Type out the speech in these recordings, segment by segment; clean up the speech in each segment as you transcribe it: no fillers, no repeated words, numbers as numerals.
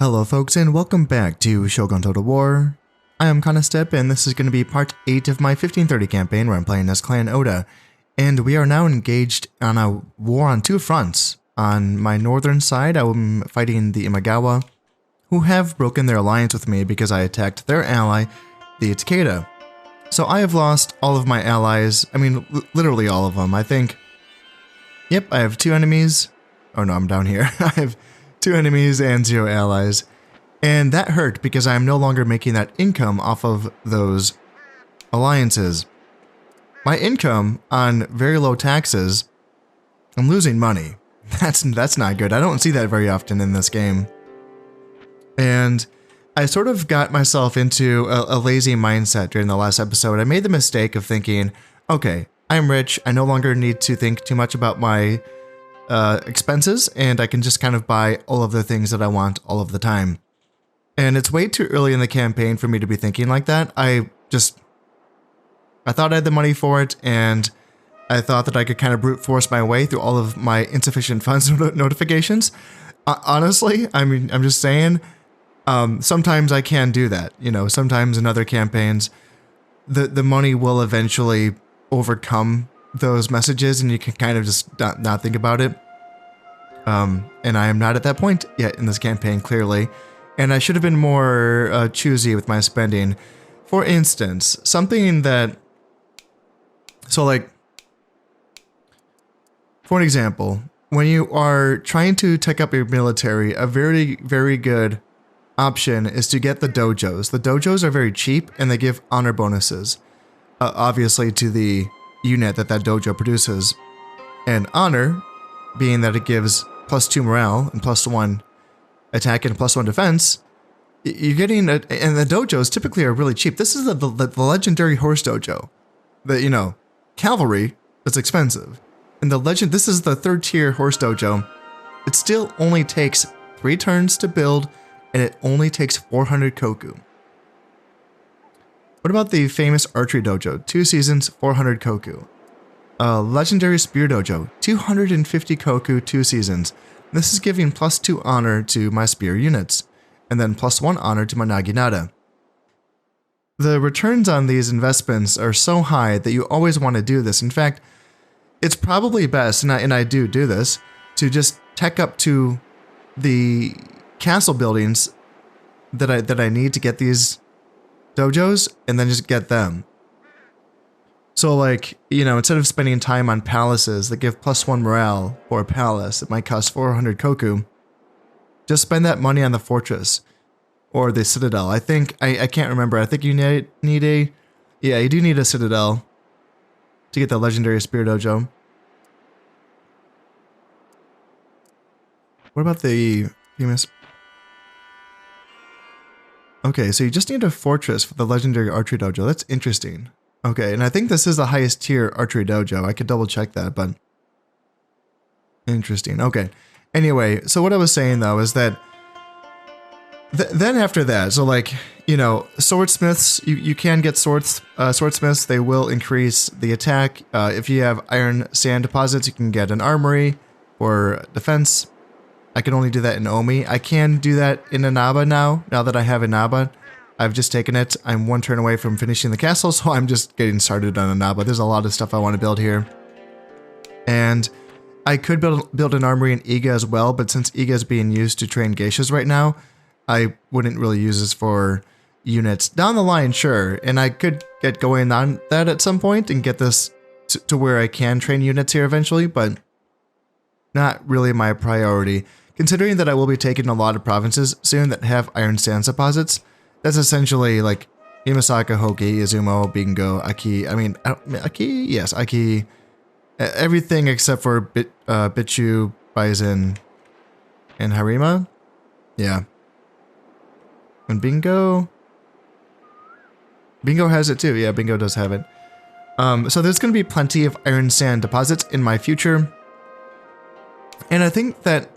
Hello folks and welcome back to Shogun Total War. I am Kanastep and this is going to be part 8 of my 1530 campaign where I'm playing as Clan Oda. And we are now engaged on a war on two fronts. On my northern side I'm fighting the Imagawa, who have broken their alliance with me because I attacked their ally, the Takeda. So I have lost all of my allies, I mean literally all of them. I think, yep, I have 2 enemies. Oh no, I'm down here. I have 2 enemies and 0 allies. And that hurt because I am no longer making that income off of those alliances. My income on very low taxes, I'm losing money. That's not good. I don't see that very often in this game. And I sort of got myself into a lazy mindset during the last episode. I made the mistake of thinking, okay, I'm rich. I no longer need to think too much about my expenses, and I can just kind of buy all of the things that I want all of the time. And it's way too early in the campaign for me to be thinking like that. I thought I had the money for it, and I thought that I could kind of brute force my way through all of my insufficient funds notifications. Honestly, I mean, I'm just saying, sometimes I can do that. You know, sometimes in other campaigns, the money will eventually overcome those messages and you can kind of just not think about it. And I am not at that point yet in this campaign, clearly. And I should have been more choosy with my spending. For instance, something that... So like, for an example, when you are trying to tech up your military, a very, very good option is to get the dojos. The dojos are very cheap and they give honor bonuses. Obviously to the unit that dojo produces. And honor, being that it gives +2 morale and +1 attack and +1 defense, you're getting and the dojos typically are really cheap. This is the legendary horse dojo. The cavalry is expensive. And this is the 3rd tier horse dojo. It still only takes 3 turns to build and it only takes 400 koku. What about the famous archery dojo? 2 seasons, 400 koku. Legendary spear dojo, 250 koku, 2 seasons. This is giving +2 honor to my spear units, and then +1 honor to my naginata. The returns on these investments are so high that you always want to do this. In fact, it's probably best, and I do this, to just tech up to the castle buildings that I need to get these dojos, and then just get them. So like, instead of spending time on palaces that give +1 morale for a palace that might cost 400 koku, just spend that money on the fortress or the citadel. I think, I can't remember, I think you need a, yeah, you do need a citadel to get the legendary spear dojo. What about the famous... Okay, so you just need a fortress for the legendary archery dojo. That's interesting. Okay, and I think this is the highest tier archery dojo. I could double check that, but... Interesting. Okay. Anyway, so what I was saying though is that... Then after that, so like, swordsmiths, you can get swordsmiths. They will increase the attack. If you have iron sand deposits, you can get an armory or defense. I can only do that in Omi. I can do that in Inaba now that I have Inaba. I've just taken it. I'm 1 turn away from finishing the castle, so I'm just getting started on Inaba. There's a lot of stuff I want to build here. And I could build an armory in Iga as well, but since Iga is being used to train geishas right now, I wouldn't really use this for units. Down the line, sure, and I could get going on that at some point and get this to where I can train units here eventually, but not really my priority. Considering that I will be taking a lot of provinces soon that have iron sand deposits, that's essentially like Imasaka, Hoki, Izumo, Bingo, Aki. I mean, Aki? Yes, Aki. Everything except for Bichu, Baizen, and Harima. Yeah. And Bingo? Bingo has it too. Yeah, Bingo does have it. So there's going to be plenty of iron sand deposits in my future. And I think that,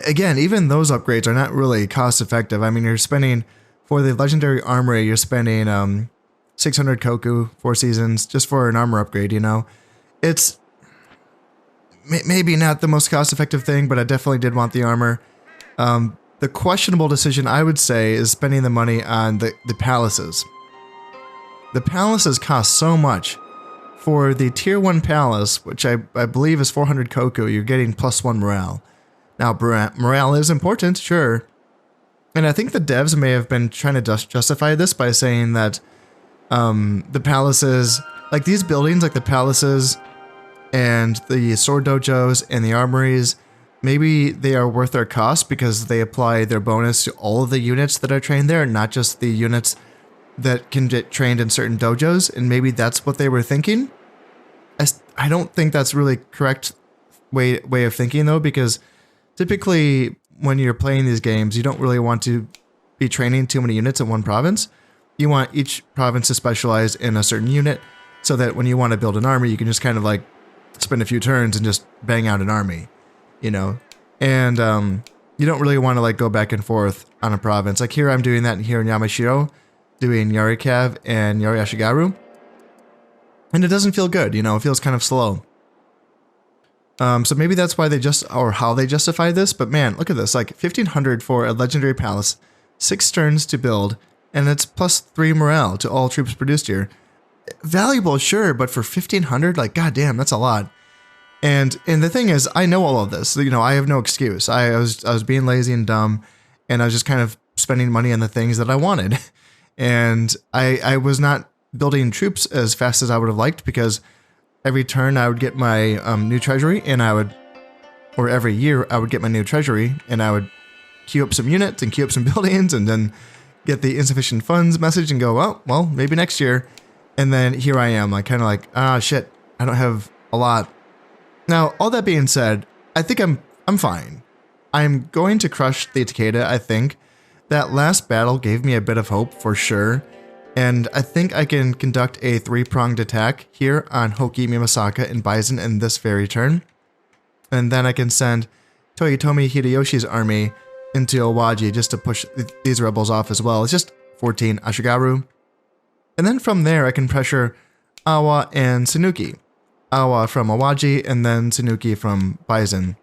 again, even those upgrades are not really cost effective. I mean, you're spending, for the legendary armory, you're spending 600 koku, 4 seasons, just for an armor upgrade, It's maybe not the most cost effective thing, but I definitely did want the armor. The questionable decision, I would say, is spending the money on the palaces. The palaces cost so much. For the tier 1 palace, which I believe is 400 Koku, you're getting +1 morale. Now, morale is important, sure. And I think the devs may have been trying to justify this by saying that the palaces, like these buildings, like the palaces and the sword dojos and the armories, maybe they are worth their cost because they apply their bonus to all of the units that are trained there, not just the units that can get trained in certain dojos, and maybe that's what they were thinking. I don't think that's really correct way of thinking though, because typically when you're playing these games, you don't really want to be training too many units in one province. You want each province to specialize in a certain unit so that when you want to build an army, you can just kind of like spend a few turns and just bang out an army, you know? And you don't really want to like go back and forth on a province. Like here I'm doing that here in Yamashiro, doing Yarikav and Yariashigaru. And it doesn't feel good, you know, it feels kind of slow. So maybe that's why or how they justify this, but man, look at this, like 1500 for a legendary palace, 6 turns to build, and it's +3 morale to all troops produced here. Valuable, sure, but for 1500, like goddamn, that's a lot. And the thing is, I know all of this, you know, I have no excuse. I was being lazy and dumb, and I was just kind of spending money on the things that I wanted. And I was not building troops as fast as I would have liked because every turn I would get my new treasury and or every year I would get my new treasury and I would queue up some units and queue up some buildings and then get the insufficient funds message and go, oh, well, maybe next year. And then here I am, like kind of like, ah, shit, I don't have a lot. Now, all that being said, I think I'm fine. I'm going to crush the Takeda, I think. That last battle gave me a bit of hope for sure, and I think I can conduct a 3-pronged attack here on Hoki, Mimasaka, and Bison in this very turn. And then I can send Toyotomi Hideyoshi's army into Owaji just to push these rebels off as well. It's just 14 Ashigaru. And then from there I can pressure Awa and Tsunuki. Awa from Owaji and then Tsunuki from Bison.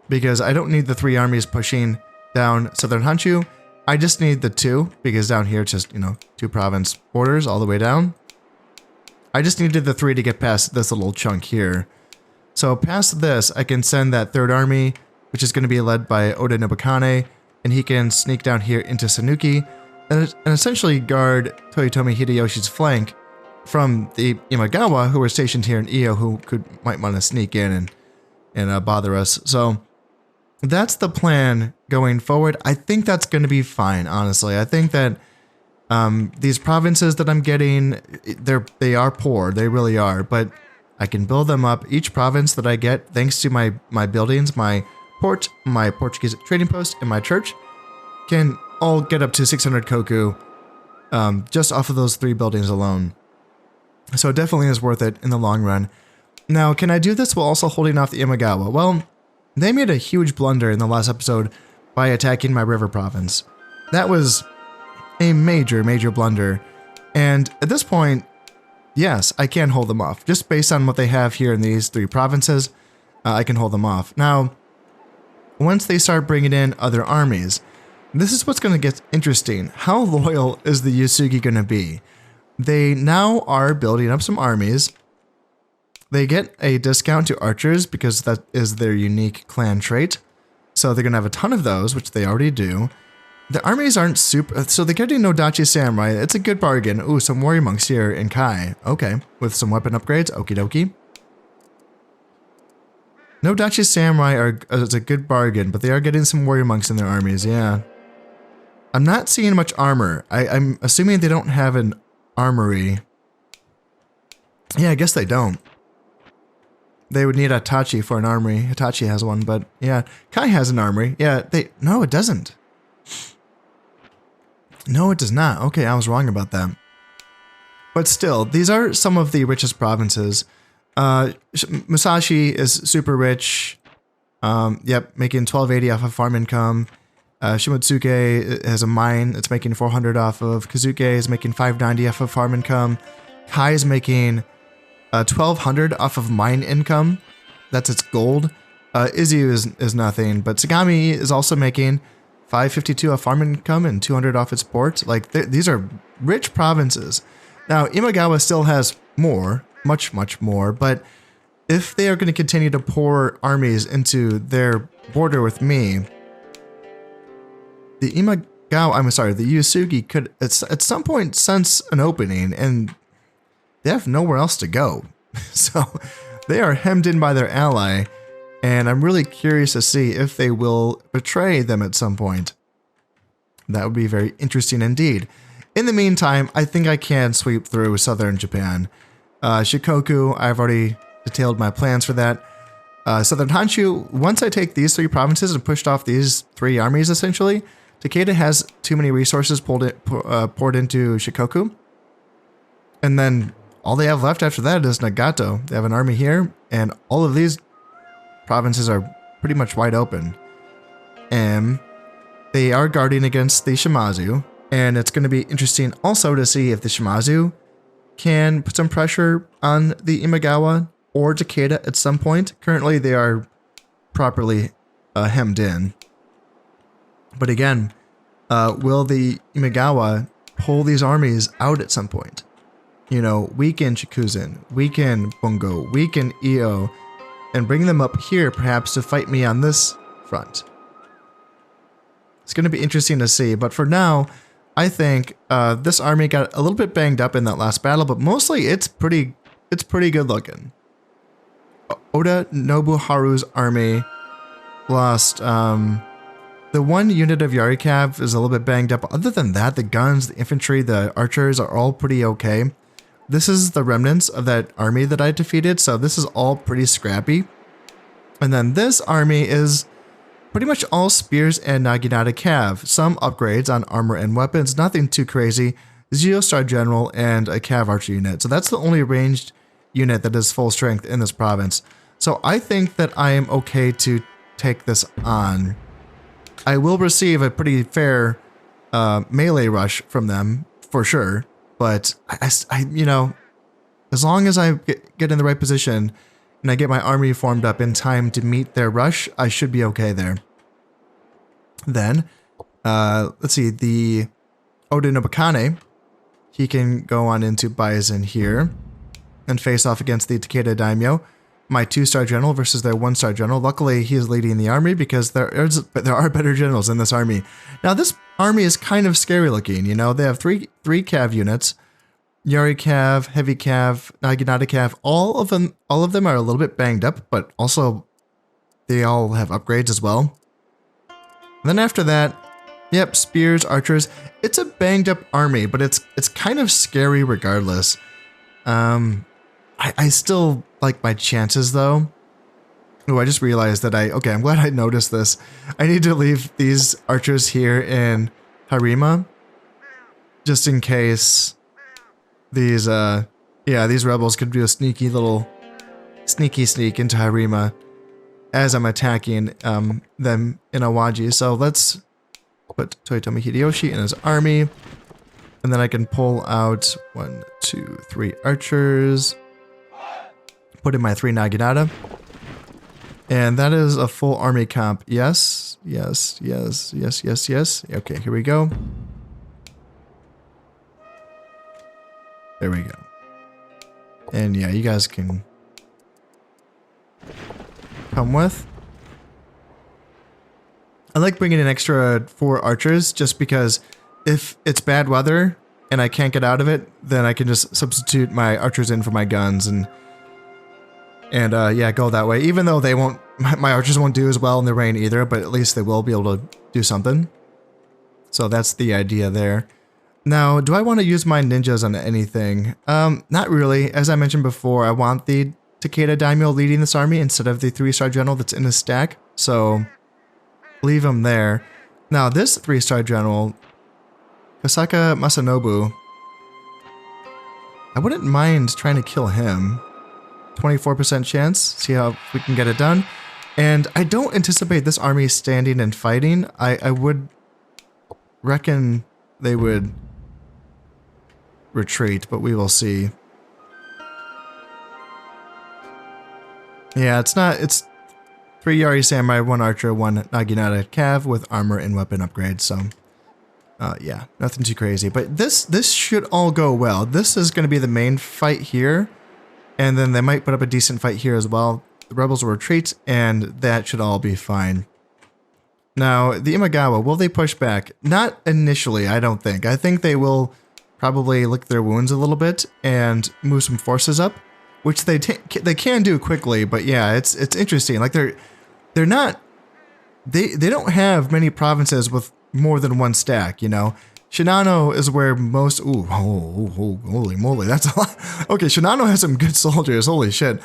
Because I don't need the 3 armies pushing down Southern Honshu. I just need the 2, because down here it's just, you know, 2 province borders all the way down. I just needed the 3 to get past this little chunk here. So past this, I can send that 3rd army, which is going to be led by Oda Nobukane, and he can sneak down here into Tsunuki, and essentially guard Toyotomi Hideyoshi's flank from the Imagawa, who are stationed here in Iyo, who might want to sneak in and bother us. So that's the plan going forward. I think that's going to be fine, honestly. I think that these provinces that I'm getting, they are poor. They really are. But I can build them up. Each province that I get, thanks to my buildings, my port, my Portuguese trading post, and my church, can all get up to 600 Koku just off of those 3 buildings alone. So it definitely is worth it in the long run. Now, can I do this while also holding off the Imagawa? Well, they made a huge blunder in the last episode by attacking my river province. That was a major, major blunder. And at this point, yes, I can hold them off. Just based on what they have here in these 3 provinces, I can hold them off. Now, once they start bringing in other armies, this is what's going to get interesting. How loyal is the Yusugi going to be? They now are building up some armies. They get a discount to archers because that is their unique clan trait. So they're going to have a ton of those, which they already do. The armies aren't super... So they're getting Nodachi Samurai. It's a good bargain. Ooh, some warrior monks here in Kai. Okay, with some weapon upgrades. Okie dokie. Nodachi Samurai is a good bargain, but they are getting some warrior monks in their armies, yeah. I'm not seeing much armor. I'm assuming they don't have an armory. Yeah, I guess they don't. They would need Hitachi for an armory. Hitachi has one, but yeah. Kai has an armory. Yeah, no, it doesn't. No, it does not. Okay, I was wrong about that. But still, these are some of the richest provinces. Musashi is super rich. Yep, making 1280 off of farm income. Shimotsuke has a mine it's making 400 off of. Kazuke is making 590 off of farm income. Kai is making 1200 off of mine income. That's its gold. Izu is nothing, but Sagami is also making 552 off farm income and 200 off its port. Like, these are rich provinces. Now, Imagawa still has more, much more, but if they are going to continue to pour armies into their border with me, the Uesugi could at some point sense an opening, and they have nowhere else to go. So they are hemmed in by their ally, and I'm really curious to see if they will betray them at some point. That would be very interesting indeed. In the meantime, I think I can sweep through southern Japan. Shikoku, I've already detailed my plans for that. Southern Honshu, once I take these 3 provinces and pushed off these 3 armies essentially, Takeda has too many resources poured into Shikoku. And then all they have left after that is Nagato. They have an army here, and all of these provinces are pretty much wide open. And they are guarding against the Shimazu, and it's going to be interesting also to see if the Shimazu can put some pressure on the Imagawa or Takeda at some point. Currently, they are properly hemmed in. But again, will the Imagawa pull these armies out at some point? You know, weaken Shikuzen, weaken Bungo, weaken Io, and bring them up here perhaps to fight me on this front. It's going to be interesting to see, but for now, I think this army got a little bit banged up in that last battle, but mostly it's pretty good looking. Oda Nobuharu's army lost the one unit of Yarikav is a little bit banged up. Other than that, the guns, the infantry, the archers are all pretty okay. This is the remnants of that army that I defeated, so this is all pretty scrappy. And then this army is pretty much all spears and Naginata Cav. Some upgrades on armor and weapons, nothing too crazy. Geostar General and a Cav Archer unit. So that's the only ranged unit that is full strength in this province. So I think that I am okay to take this on. I will receive a pretty fair melee rush from them, for sure. But I you know, as long as I get in the right position and I get my army formed up in time to meet their rush, I should be okay there. Then, let's see, the Oda Nobukane, he can go on into Baizen here and face off against the Takeda Daimyo, my 2-star general versus their 1-star general. Luckily, he is leading the army because there are better generals in this army. Now, this army is kind of scary looking, you know. They have three Cav units, Yari Cav, Heavy Cav, Naginata Cav. All of them are a little bit banged up, but also they all have upgrades as well. And then after that, yep, spears, archers. It's a banged up army, but it's kind of scary regardless. I still like my chances though. Oh, I just realized that okay, I'm glad I noticed this. I need to leave these archers here in Harima, just in case these, these rebels could do a sneaky sneak into Harima as I'm attacking them in Awaji. So let's put Toyotomi Hideyoshi in his army, and then I can pull out 1, 2, 3 archers, put in my 3 Naginata, and that is a full army comp. Yes, yes, yes, yes, yes, yes. Okay, here we go. There we go. And yeah, you guys can come with. I like bringing an extra 4 archers just because if it's bad weather and I can't get out of it, then I can just substitute my archers in for my guns and yeah, go that way. Even though they won't, my archers won't do as well in the rain either, but at least they will be able to do something. So that's the idea there. Now, do I want to use my ninjas on anything? Not really. As I mentioned before, I want the Takeda Daimyo leading this army instead of the 3-star general that's in his stack. So leave him there. Now, this 3-star general, Kosaka Masanobu, I wouldn't mind trying to kill him. 24% chance. See how we can get it done. And I don't anticipate this army standing and fighting. I would reckon they would retreat, but we will see. Yeah, 3 Yari Samurai, 1 Archer, 1 Naginata Cav with armor and weapon upgrades. So, yeah, nothing too crazy. But this should all go well. This is going to be the main fight here. And then they might put up a decent fight here as well. The rebels will retreat, and that should all be fine. Now, the Imagawa, will they push back? Not initially, I don't think. I think they will probably lick their wounds a little bit and move some forces up, which they can do quickly. But yeah, it's interesting. Like they're not they don't have many provinces with more than one stack. You know, Shinano is where most. Holy moly, that's a lot. Okay, Shinano has some good soldiers. Holy shit,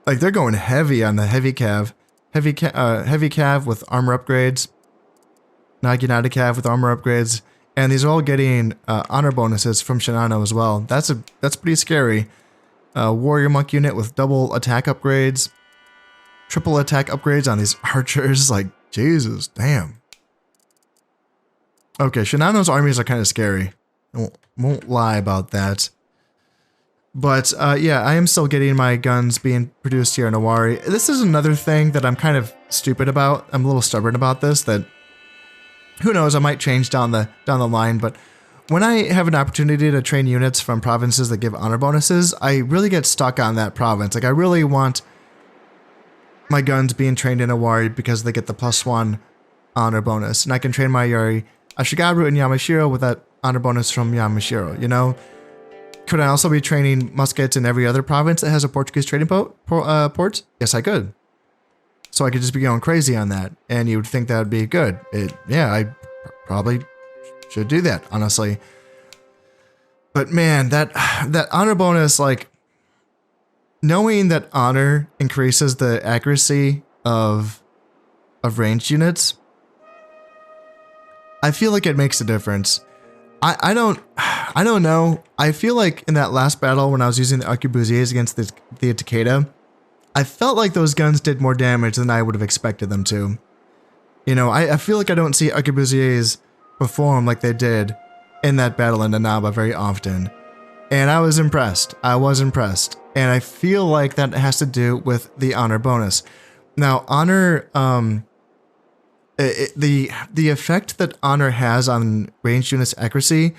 like they're going heavy on the heavy cav. Heavy cav with armor upgrades, Naginata cav with armor upgrades, and these are all getting honor bonuses from Shinano as well. That's pretty scary. Warrior monk unit with double attack upgrades, triple attack upgrades on these archers. Like Jesus, damn. Okay, Shinano's armies are kind of scary. I won't lie about that. But yeah, I am still getting my guns being produced here in Owari. This is another thing that I'm kind of stupid about. I'm a little stubborn about this. That who knows, I might change down the line. But when I have an opportunity to train units from provinces that give honor bonuses, I really get stuck on that province. Like I really want my guns being trained in Owari because they get the +1 honor bonus, and I can train my Yari Ashigaru and Yamashiro with that honor bonus from Yamashiro. You know. Could I also be training muskets in every other province that has a Portuguese trading port? Yes, I could. So I could just be going crazy on that, and you would think that would be good. Yeah, I probably should do that, honestly. But man, that honor bonus, like knowing that honor increases the accuracy of ranged units, I feel like it makes a difference. I don't know. I feel like in that last battle when I was using the arquebusiers against the Takeda, I felt like those guns did more damage than I would have expected them to. You know, I feel like I don't see arquebusiers perform like they did in that battle in Nanaba very often. And I was impressed. And I feel like that has to do with the honor bonus. Now, honor, the effect that honor has on ranged units accuracy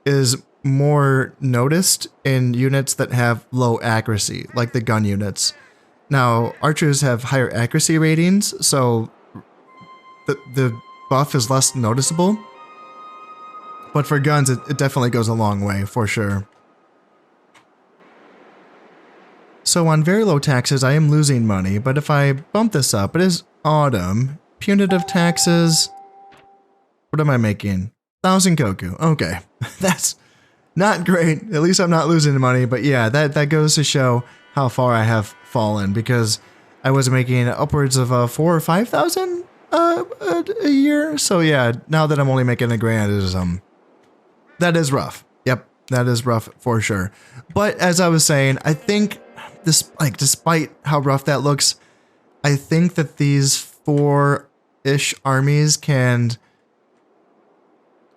is more noticed in units that have low accuracy, like the gun units. Now, archers have higher accuracy ratings, so the buff is less noticeable. But for guns, it definitely goes a long way, for sure. So on very low taxes, I am losing money, but if I bump this up, it is autumn. Punitive taxes. What am I making? 1,000 koku. Okay. That's not great. At least I'm not losing money. But yeah, that goes to show how far I have fallen, because I was making upwards of 4,000 or 5,000 a year. So yeah, now that I'm only making $1,000, that is rough. Yep, that is rough for sure. But as I was saying, I think this, like, despite how rough that looks, I think that these 4-ish armies can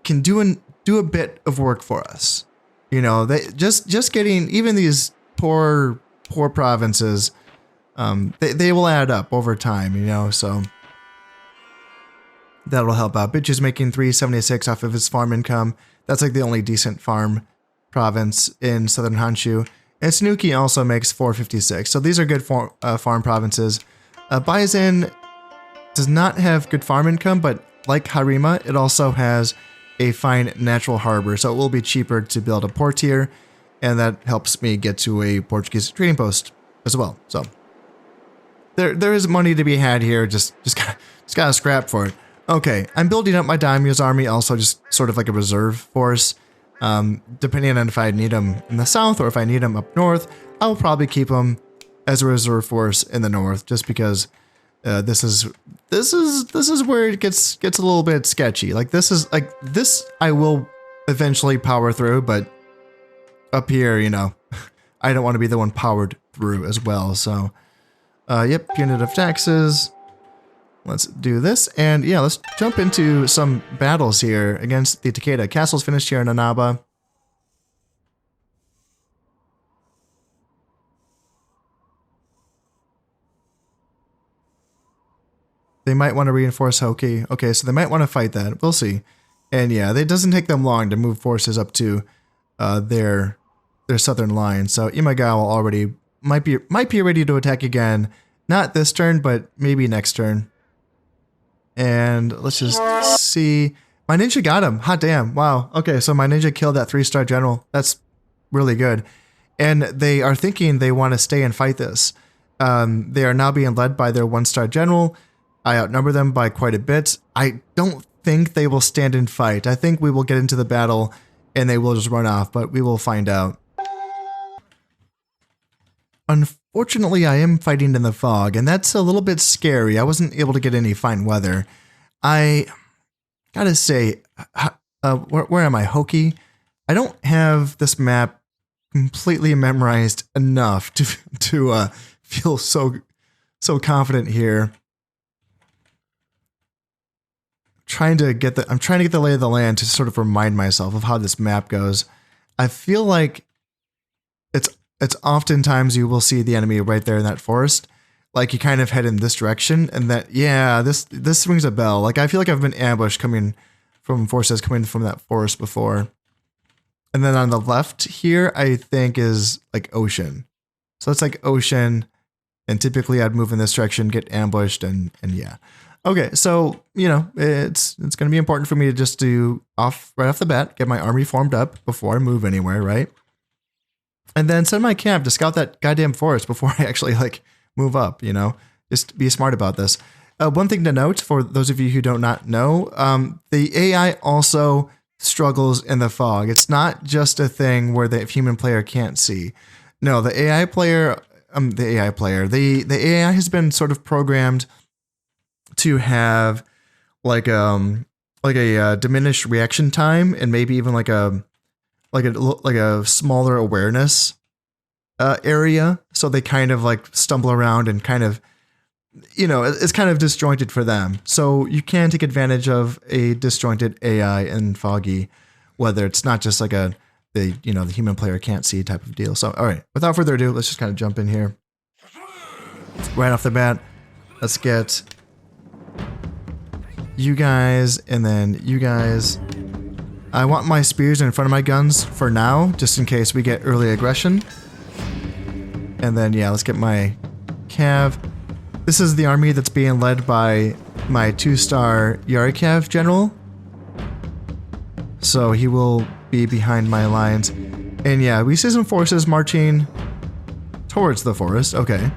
do a bit of work for us. You know, they just getting even these poor provinces, they will add up over time, you know, so that'll help out. Bitch is making 376 off of his farm income. That's like the only decent farm province in southern Honshu. And Sanuki also makes 456. So these are good farm provinces. Baizen does not have good farm income, but like Harima, it also has a fine natural harbor, so it will be cheaper to build a port here, and that helps me get to a Portuguese trading post as well. So there is money to be had here. Just gotta scrap for it. Okay, I'm building up my daimyo's army, also just sort of like a reserve force. Depending on if I need them in the south or if I need them up north, I'll probably keep them as a reserve force in the north, just because this is where it gets a little bit sketchy. Like this I will eventually power through, but up here, you know, I don't want to be the one powered through as well. So, yep, punitive taxes. Let's do this, and yeah, let's jump into some battles here against the Takeda. Castle's finished here in Anaba. They might want to reinforce Hoki. Okay, so they might want to fight that. We'll see. And yeah, it doesn't take them long to move forces up to their southern line. So Imagawa already might be ready to attack again. Not this turn, but maybe next turn. And let's just see. My ninja got him. Hot damn. Wow. Okay, so my ninja killed that 3-star general. That's really good. And they are thinking they want to stay and fight this. They are now being led by their 1-star general. I outnumber them by quite a bit. I don't think they will stand and fight. I think we will get into the battle and they will just run off, but we will find out. Unfortunately, I am fighting in the fog, and that's a little bit scary. I wasn't able to get any fine weather. I gotta say, where am I? Hoki? I don't have this map completely memorized enough to feel so confident here. I'm trying to get the lay of the land to sort of remind myself of how this map goes. I feel like it's oftentimes you will see the enemy right there in that forest. Like you kind of head in this direction, and that, yeah, this rings a bell. Like I feel like I've been ambushed coming from forces coming from that forest before. And then on the left here, I think is like ocean. So it's like ocean, and typically I'd move in this direction, get ambushed, and yeah. Okay, so you know it's going to be important for me to just do right off the bat, get my army formed up before I move anywhere, right? And then send my camp to scout that goddamn forest before I actually like move up. You know, just be smart about this. One thing to note for those of you who do not know, the AI also struggles in the fog. It's not just a thing where the human player can't see. No, the AI player, the AI has been sort of programmed to have like a diminished reaction time and maybe even like a smaller awareness area. So they kind of like stumble around and kind of, you know, it's kind of disjointed for them. So you can take advantage of a disjointed AI in foggy, whether it's not just like the human player can't see type of deal. So, all right, without further ado, let's just kind of jump in here. Right off the bat, let's get you guys and then you guys. I want my spears in front of my guns for now, just in case we get early aggression. And then, yeah, let's get my cav. This is the army that's being led by my 2-star Yarikav general. So he will be behind my lines. And yeah, we see some forces marching towards the forest. Okay.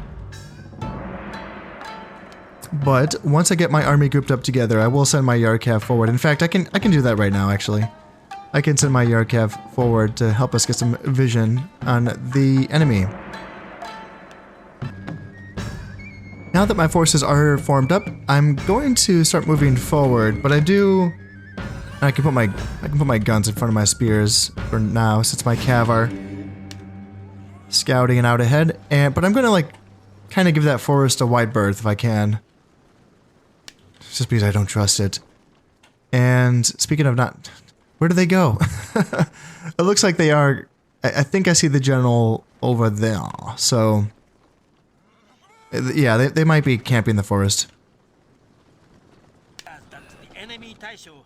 But once I get my army grouped up together, I will send my Yarikav forward. In fact, I can do that right now, actually. I can send my Yarikav forward to help us get some vision on the enemy. Now that my forces are formed up, I'm going to start moving forward, but I can put my guns in front of my spears for now, since my cav are scouting and out ahead. But I'm gonna like kind of give that forest a wide berth if I can. Just because I don't trust it. And speaking of not, where do they go? It looks like they are. I think I see the general over there. So yeah, they might be camping the forest.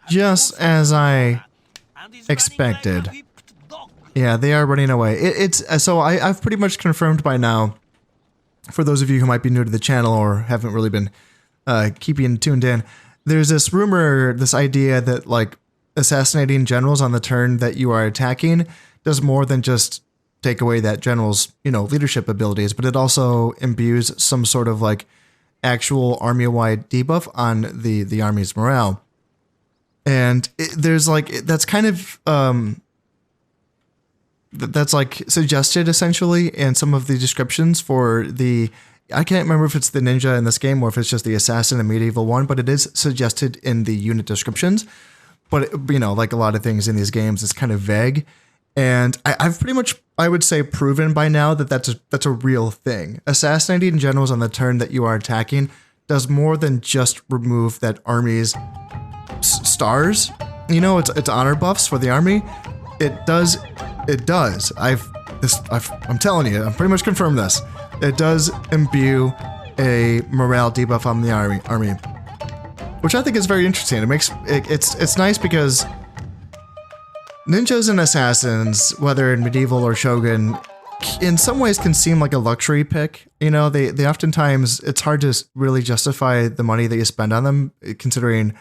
Just as I expected. Yeah, they are running away. So I've pretty much confirmed by now, for those of you who might be new to the channel or haven't really been keeping tuned in, there's this rumor, this idea that like assassinating generals on the turn that you are attacking does more than just take away that general's, leadership abilities, but it also imbues some sort of like actual army-wide debuff on the army's morale. And there's like, that's kind of, that's like suggested essentially in some of the descriptions for I can't remember if it's the ninja in this game or if it's just the assassin in Medieval 1, but it is suggested in the unit descriptions. But, like a lot of things in these games, it's kind of vague. And I've pretty much, I would say, proven by now that that's a real thing. Assassinating generals on the turn that you are attacking does more than just remove that army's stars. It's honor buffs for the army. It does. I'm telling you, I'm pretty much confirmed this. It does imbue a morale debuff on the army. which I think is very interesting. It makes it's nice because ninjas and assassins, whether in medieval or shogun, in some ways can seem like a luxury pick. You know, they oftentimes, it's hard to really justify the money that you spend on them, considering,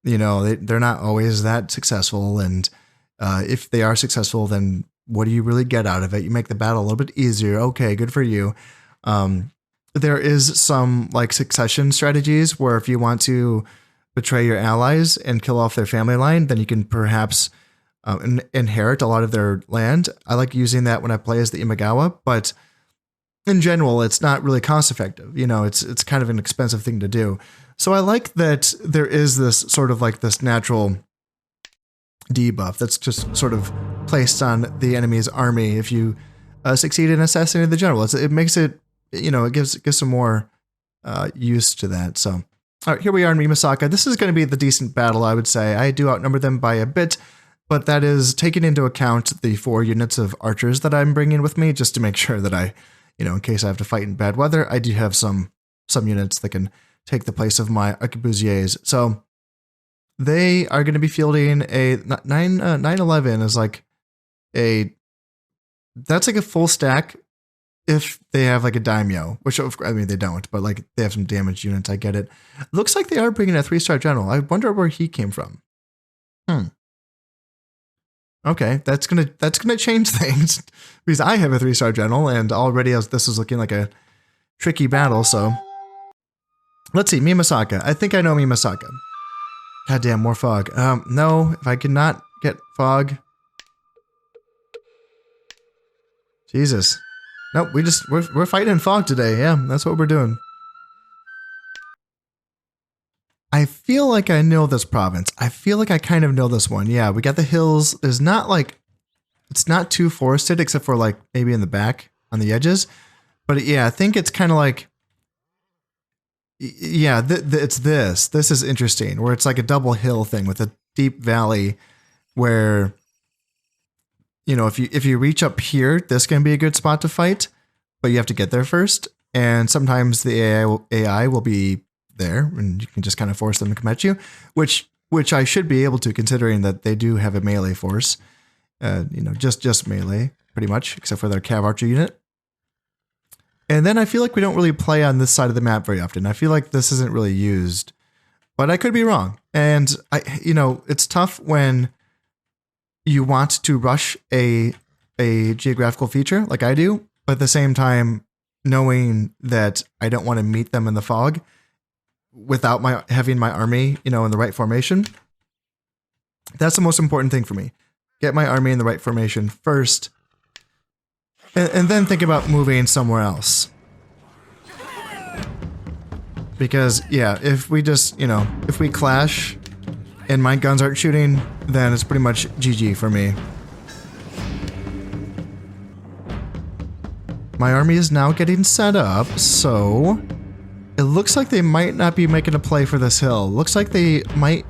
you know, they're not always that successful. And if they are successful, then what do you really get out of it? You make the battle a little bit easier. Okay, good for you. There is some like succession strategies where if you want to betray your allies and kill off their family line, then you can perhaps inherit a lot of their land. I like using that when I play as the Imagawa, but in general, it's not really cost effective. You know, it's kind of an expensive thing to do. So I like that there is this sort of like this natural debuff that's just sort of placed on the enemy's army if you succeed in assassinating the general. It makes it, you know, it gives some more use to that. So, all right, here we are in Mimasaka. This is going to be the decent battle, I would say. I do outnumber them by a bit, but that is taking into account the 4 units of archers that I'm bringing with me, just to make sure that I, you know, in case I have to fight in bad weather, I do have some units that can take the place of my arquebusiers. So they are going to be fielding a 911 is like that's like a full stack if they have like a daimyo, which I mean they don't, but like they have some damaged units. I get it. Looks like they are bringing a 3-star general. I wonder where he came from. Okay, that's gonna change things because I have a 3-star general, and already this is looking like a tricky battle. So let's see, Mimasaka. I think I know Mimasaka. Goddamn, more fog. No, if I cannot get fog. Jesus. Nope, we're fighting in fog today. Yeah, that's what we're doing. I feel like I know this province. I feel like I kind of know this one. Yeah, we got the hills. There's not like, it's not too forested except for like maybe in the back on the edges. But yeah, I think it's kind of like, yeah, it's this. This is interesting, where it's like a double hill thing with a deep valley where, you know, if you reach up here, this can be a good spot to fight, but you have to get there first. And sometimes the AI will be there and you can just kind of force them to come at you, which I should be able to, considering that they do have a melee force, you know, just melee pretty much, except for their cav archer unit. And then I feel like we don't really play on this side of the map very often. I feel like this isn't really used, but I could be wrong. And you know, it's tough when you want to rush a geographical feature like I do, but at the same time, knowing that I don't want to meet them in the fog without having my army, you know, in the right formation. That's the most important thing for me. Get my army in the right formation first, and then think about moving somewhere else. Because, yeah, if we just, you know, if we clash and my guns aren't shooting, then it's pretty much GG for me. My army is now getting set up, so it looks like they might not be making a play for this hill. Looks like they might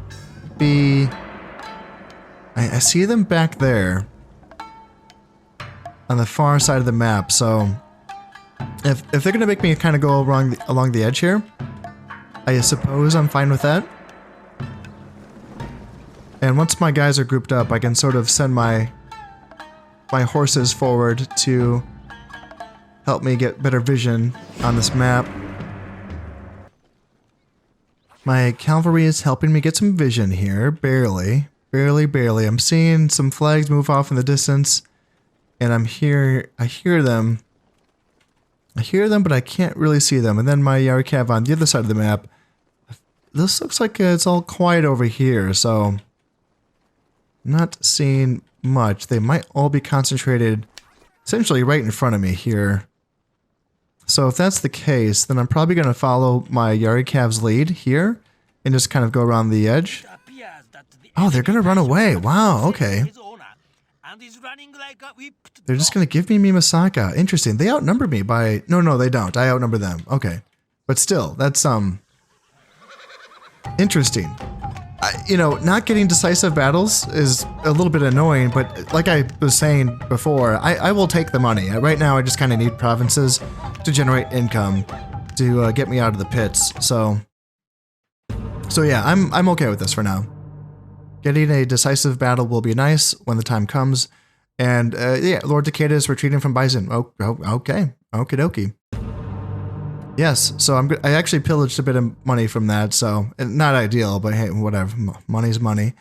be... I see them back there on the far side of the map, so if they're going to make me kind of go along the edge here, I suppose I'm fine with that. And once my guys are grouped up, I can sort of send my horses forward to help me get better vision on this map. My cavalry is helping me get some vision here, barely. I'm seeing some flags move off in the distance, and I hear them. But I can't really see them. And then my Yarikav on the other side of the map. This looks like it's all quiet over here, so I'm not seeing much. They might all be concentrated essentially right in front of me here. So if that's the case, then I'm probably going to follow my Yarikav's lead here and just kind of go around the edge. Oh, they're going to run away. Wow, okay. They're just going to give me Mimasaka. Interesting. They outnumber me by... No, they don't. I outnumber them. Okay. But still, that's interesting. You know, not getting decisive battles is a little bit annoying, but like I was saying before, I will take the money. Right now, I just kind of need provinces to generate income to get me out of the pits. So So yeah, I'm okay with this for now. Getting a decisive battle will be nice when the time comes. And yeah, Lord Takeda is retreating from Bison. Okay. Okie dokie. Yes, so I actually pillaged a bit of money from that, so not ideal, but hey, whatever. Money's money.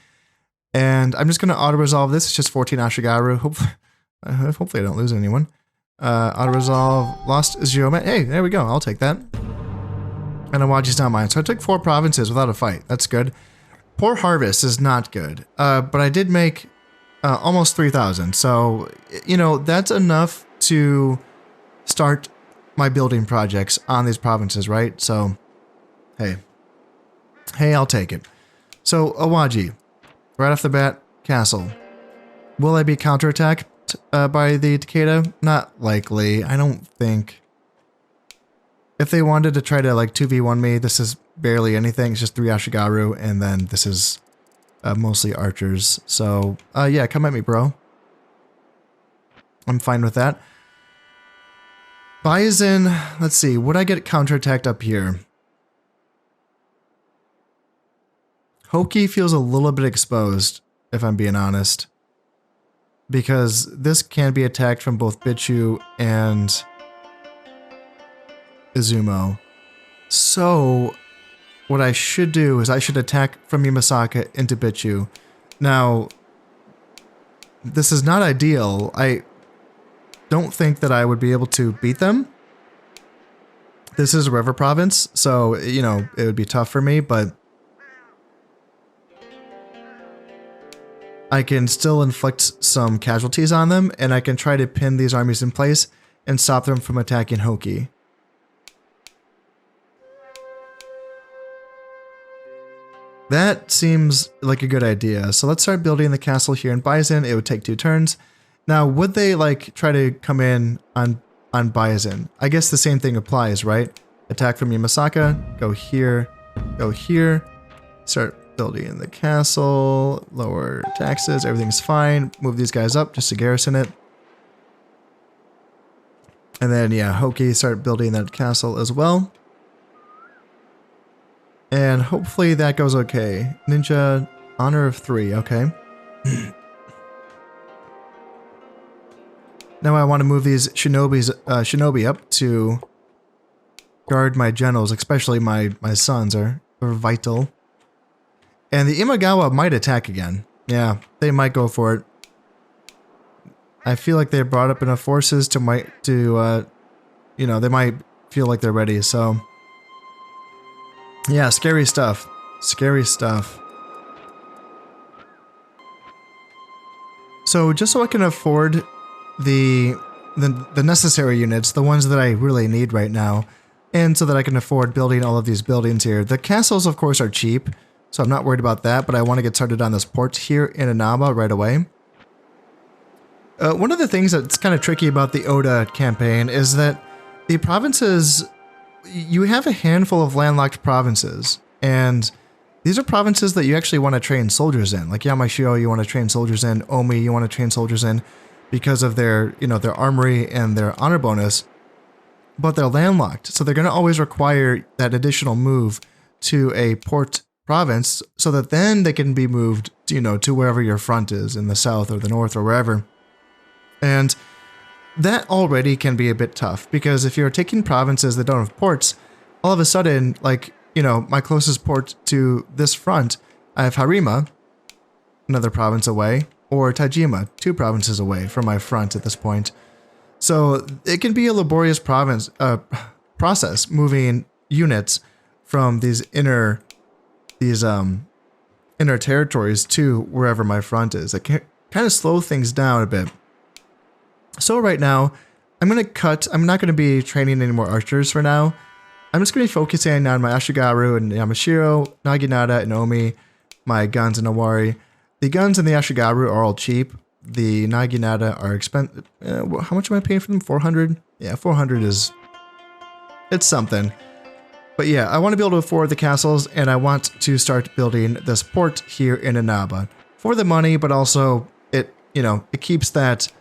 And I'm just going to auto-resolve this. It's just 14 Ashigaru. Hopefully I don't lose anyone. Auto-resolve. Lost Zioma. Hey, there we go. I'll take that. And Awaji's not mine. So I took 4 provinces without a fight. That's good. Poor harvest is not good. But I did make almost 3,000. So, you know, that's enough to start my building projects on these provinces, right? So, hey, I'll take it. So, Awaji, right off the bat, castle. Will I be counterattacked by the Takeda? Not likely. I don't think. If they wanted to try to like 2v1 me, this is barely anything. It's just 3 Ashigaru, and then this is mostly archers. So, yeah, come at me, bro. I'm fine with that. Bison, let's see, would I get counterattacked up here? Hoki feels a little bit exposed, if I'm being honest. Because this can be attacked from both Bichu and Izumo. So, what I should do is I should attack from Yamasaka into Bichu. Now, this is not ideal. I don't think that I would be able to beat them. This is a river province, so, you know, it would be tough for me, but I can still inflict some casualties on them, and I can try to pin these armies in place and stop them from attacking Hoki. That seems like a good idea. So let's start building the castle here in Bison. It would take 2 turns. Now, would they like try to come in on Bison? I guess the same thing applies, right? Attack from Yamasaka, go here, start building the castle, lower taxes, everything's fine. Move these guys up just to garrison it. And then, yeah, Hoki start building that castle as well. And hopefully that goes okay. Ninja, honor of 3, okay. Now I want to move these shinobi up to guard my generals, especially my sons are vital. And the Imagawa might attack again. Yeah, they might go for it. I feel like they brought up enough forces to you know, they might feel like they're ready, so. Yeah, scary stuff. Scary stuff. So just so I can afford the necessary units, the ones that I really need right now, and so that I can afford building all of these buildings here. The castles, of course, are cheap, so I'm not worried about that, but I want to get started on this port here in Inaba right away. One of the things that's kind of tricky about the Oda campaign is that the provinces, you have a handful of landlocked provinces, and these are provinces that you actually want to train soldiers in. Like Yamashiro, you want to train soldiers in. Omi, you want to train soldiers in because of their, you know, their armory and their honor bonus, but they're landlocked. So they're going to always require that additional move to a port province so that then they can be moved, you know, to wherever your front is in the south or the north or wherever. And that already can be a bit tough because if you're taking provinces that don't have ports, all of a sudden, like, you know, my closest port to this front, I have Harima, another province away, or Tajima, 2 provinces away from my front at this point. So it can be a laborious process moving units from these inner territories to wherever my front is. It can kind of slow things down a bit. So right now, I'm going to cut. I'm not going to be training any more archers for now. I'm just going to be focusing on my Ashigaru and Yamashiro, Naginata and Omi, my guns and Owari. The guns and the Ashigaru are all cheap. The Naginata are expensive. How much am I paying for them? 400? Yeah, 400 is... it's something. But yeah, I want to be able to afford the castles, and I want to start building this port here in Inaba. For the money, but also, it, you know, it keeps that...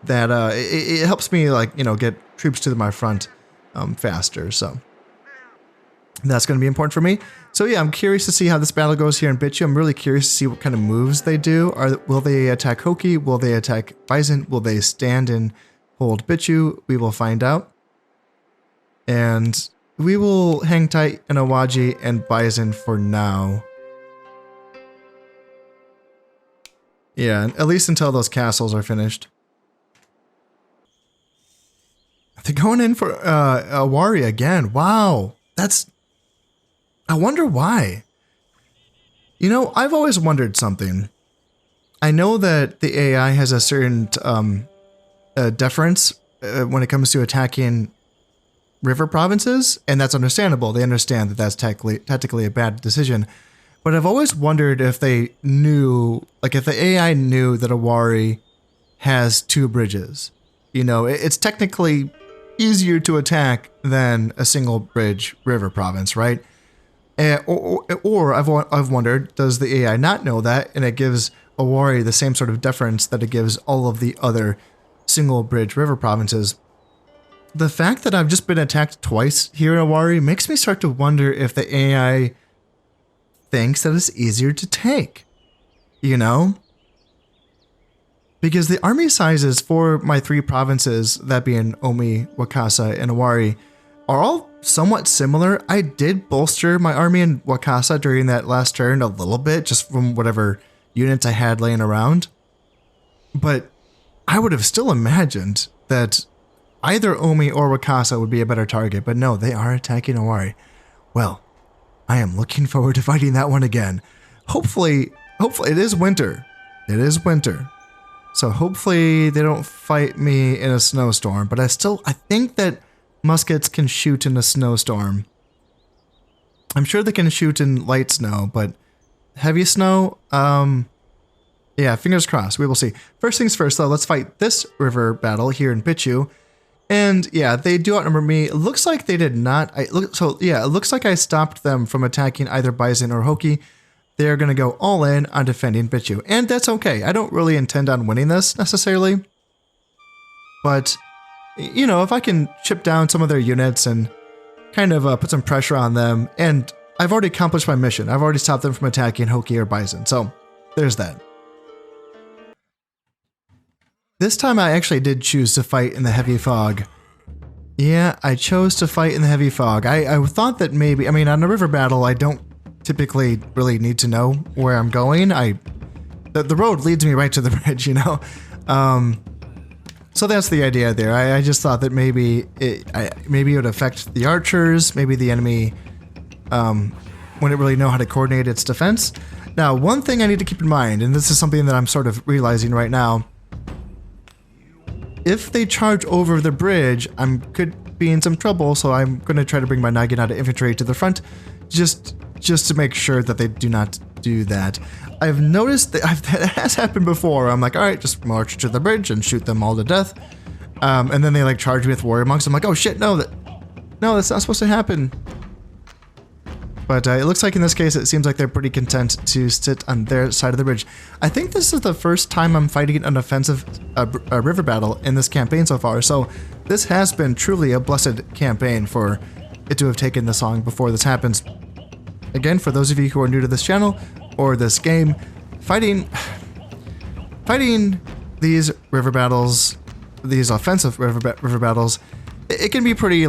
it helps me, like, you know, get troops to my front faster, so... That's going to be important for me. So yeah, I'm curious to see how this battle goes here in Bichu. I'm really curious to see what kind of moves they do. Will they attack Hoki? Will they attack Bison? Will they stand and hold Bichu? We will find out. And we will hang tight in Awaji and Bison for now. Yeah, at least until those castles are finished. They're going in for Awari again. Wow. I wonder why. You know, I've always wondered something. I know that the AI has a certain deference when it comes to attacking river provinces, and that's understandable. They understand that that's technically a bad decision. But I've always wondered if they knew, like if the AI knew that Awari has 2 bridges. You know, it's technically easier to attack than a single bridge river province, right? Or I've wondered, does the AI not know that, and it gives Awari the same sort of deference that it gives all of the other single bridge river provinces? The fact that I've just been attacked twice here in Awari makes me start to wonder if the AI thinks that it's easier to take, you know? Because the army sizes for my 3 provinces, that being Omi, Wakasa, and Awari, are all somewhat similar. I did bolster my army in Wakasa during that last turn a little bit, just from whatever units I had laying around. But I would have still imagined that either Omi or Wakasa would be a better target, but no, they are attacking Awari. Well, I am looking forward to fighting that one again. Hopefully it is winter. It is winter. So hopefully they don't fight me in a snowstorm, but I think that muskets can shoot in a snowstorm. I'm sure they can shoot in light snow, but heavy snow, yeah, fingers crossed. We will see. First things first, though, let's fight this river battle here in Bichu. And yeah, they do outnumber me. It looks like they did not. It looks like I stopped them from attacking either Bison or Hoki. They're going to go all in on defending Bichu. And that's okay. I don't really intend on winning this necessarily. But, you know, if I can chip down some of their units and kind of put some pressure on them. And I've already accomplished my mission. I've already stopped them from attacking Hoki or Bison. So there's that. This time I actually did choose to fight in the heavy fog. Yeah, I chose to fight in the heavy fog. I thought that maybe, I mean, on a river battle, I don't typically really need to know where I'm going. The road leads me right to the bridge, you know? So that's the idea there. I just thought that maybe it would affect the archers, maybe the enemy wouldn't really know how to coordinate its defense. Now, one thing I need to keep in mind, and this is something that I'm sort of realizing right now, if they charge over the bridge, I could be in some trouble, so I'm going to try to bring my Naginata infantry to the front, just to make sure that they do not do that. I've noticed that that has happened before. I'm like, all right, just march to the bridge and shoot them all to death. And then they like charge me with warrior monks. I'm like, oh shit, no, that's not supposed to happen. But it looks like in this case, it seems like they're pretty content to sit on their side of the bridge. I think this is the first time I'm fighting an offensive river battle in this campaign so far. So this has been truly a blessed campaign for it to have taken this long before this happens. Again, for those of you who are new to this channel or this game, fighting these river battles, these offensive river battles, it can be pretty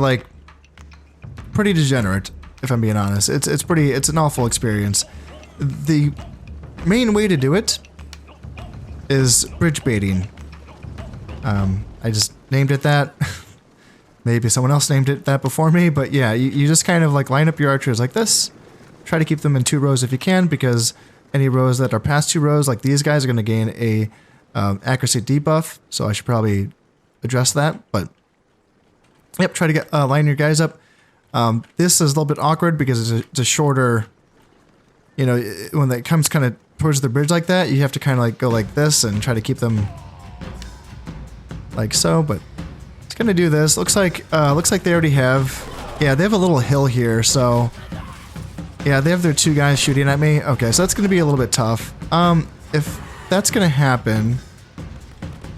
degenerate. If I'm being honest, it's an awful experience. The main way to do it is bridge baiting. I just named it that. Maybe someone else named it that before me, but yeah, you just kind of like line up your archers like this. Try to keep them in 2 rows if you can, because any rows that are past 2 rows, like these guys, are going to gain a accuracy debuff. So I should probably address that. But yep, try to get line your guys up. This is a little bit awkward because it's a shorter, you know, when it comes kind of towards the bridge like that, you have to kind of like go like this and try to keep them like so, but it's going to do this. Looks like they already have, yeah, they have a little hill here. So yeah, they have their 2 guys shooting at me. Okay. So that's going to be a little bit tough. If that's going to happen,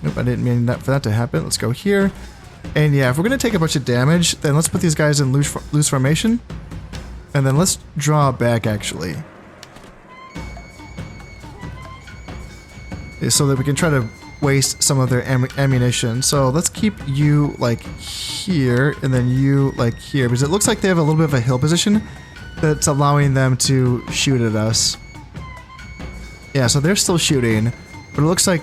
nope, I didn't mean that for that to happen. Let's go here. And yeah, if we're going to take a bunch of damage, then let's put these guys in loose formation. And then let's draw back, actually. So that we can try to waste some of their ammunition. So let's keep you, like, here, and then you, like, here. Because it looks like they have a little bit of a hill position that's allowing them to shoot at us. Yeah, so they're still shooting. But it looks like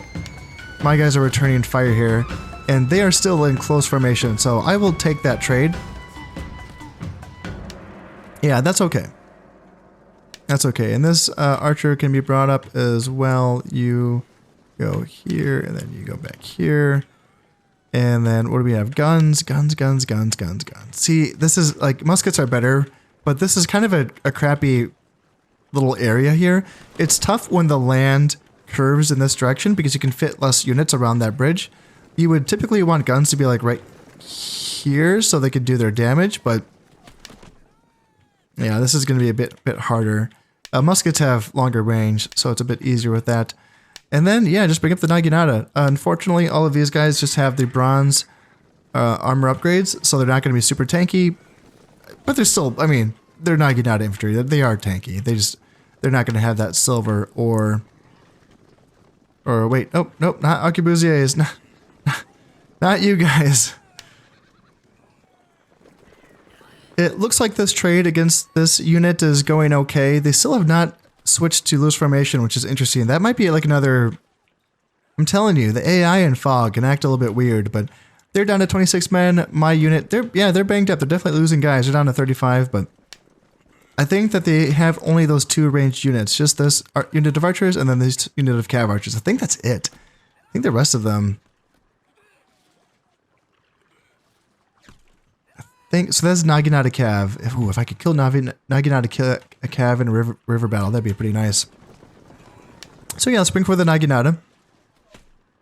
my guys are returning fire here. And they are still in close formation. So I will take that trade. Yeah, that's okay. That's okay. And this archer can be brought up as well. You go here, and then you go back here. And then what do we have? Guns, guns, guns, guns, guns, guns. See, this is like, muskets are better, but this is kind of a crappy little area here. It's tough when the land curves in this direction because you can fit less units around that bridge. You would typically want guns to be like right here so they could do their damage, but yeah, this is going to be a bit harder. Muskets have longer range, so it's a bit easier with that. And then, yeah, just bring up the Naginata. Unfortunately, all of these guys just have the bronze armor upgrades, so they're not going to be super tanky. But they're still, I mean, they're Naginata infantry. They are tanky. They're not going to have that silver or wait, nope, not Arquebusiers. Not you guys. It looks like this trade against this unit is going okay. They still have not switched to loose formation, which is interesting. That might be like another... I'm telling you, the AI in Fog can act a little bit weird, but they're down to 26 men. My unit, they're banged up. They're definitely losing guys. They're down to 35, but I think that they have only those two ranged units. Just this unit of archers and then this unit of cav archers. I think that's it. I think the rest of them... So that's Naginata Cav. Ooh, if I could kill Naginata Cav in a river battle, that'd be pretty nice. So yeah, let's bring forward the Naginata.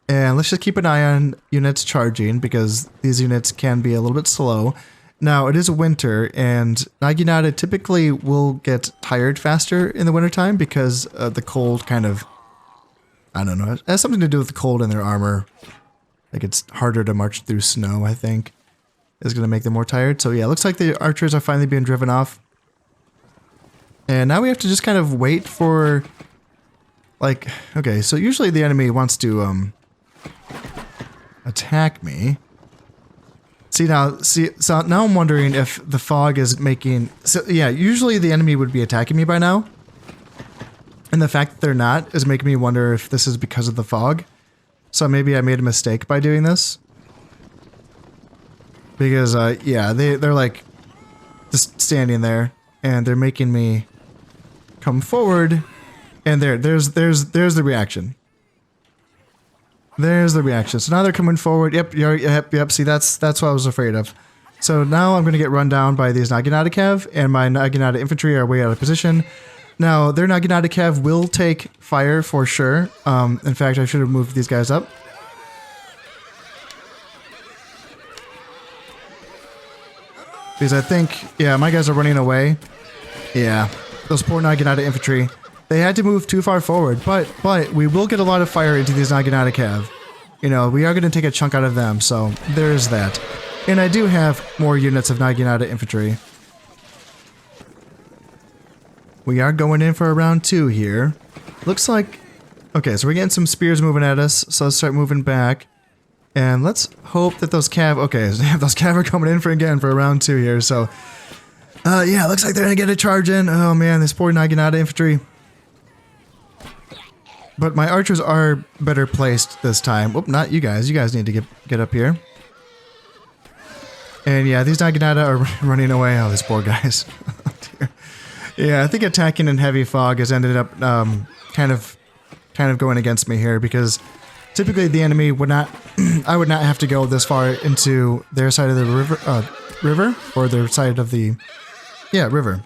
And let's just keep an eye on units charging, because these units can be a little bit slow. Now, it is winter, and Naginata typically will get tired faster in the wintertime because the cold kind of... I don't know. It has something to do with the cold in their armor. Like, it's harder to march through snow, I think, is going to make them more tired. So yeah, looks like the archers are finally being driven off. And now we have to just kind of wait for, like, okay, so usually the enemy wants to attack me. So now I'm wondering if the fog is making, so yeah, usually the enemy would be attacking me by now. And the fact that they're not is making me wonder if this is because of the fog. So maybe I made a mistake by doing this. Because, yeah, they're like just standing there, and they're making me come forward, and there's the reaction. There's the reaction. So now they're coming forward. Yep. See, that's what I was afraid of. So now I'm going to get run down by these Naginata Cav, and my Naginata infantry are way out of position. Now, their Naginata Cav will take fire for sure. In fact, I should have moved these guys up. Because I think, yeah, my guys are running away. Yeah, those poor Naginata infantry. They had to move too far forward, but we will get a lot of fire into these Naginata Cav. You know, we are going to take a chunk out of them, so there's that. And I do have more units of Naginata infantry. We are going in for a round 2 here. Looks like... Okay, so we're getting some spears moving at us, so let's start moving back. And let's hope that those cav... Okay, those cav are coming in for a round 2 here, so... yeah, looks like they're gonna get a charge in. Oh man, this poor Naginata infantry. But my archers are better placed this time. Whoop, not you guys. You guys need to get up here. And yeah, these Naginata are running away. Oh, these poor guys. Oh dear. Yeah, I think attacking in heavy fog has ended up kind of going against me here, because... Typically, the enemy would not... I would not have to go this far into their side of the river, or their side of the... Yeah, river.